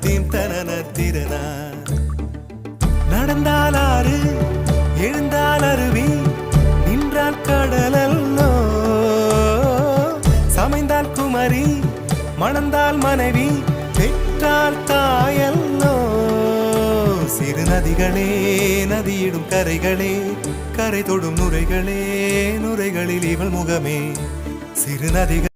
Theme தனன திறனா. நடந்தால் ஆறு எழுந்தால் அருவி நின்றால் கடலல்லோ, சமைந்தால் குமரி மணந்தால் மனைவி பெற்றால் தாயல்லோ. சிறு நதிகளே நதியிடும் கரைகளே கரை தொடும் நுரைகளே நுரைகளில் இவள் முகமே. சிறு நதிகள்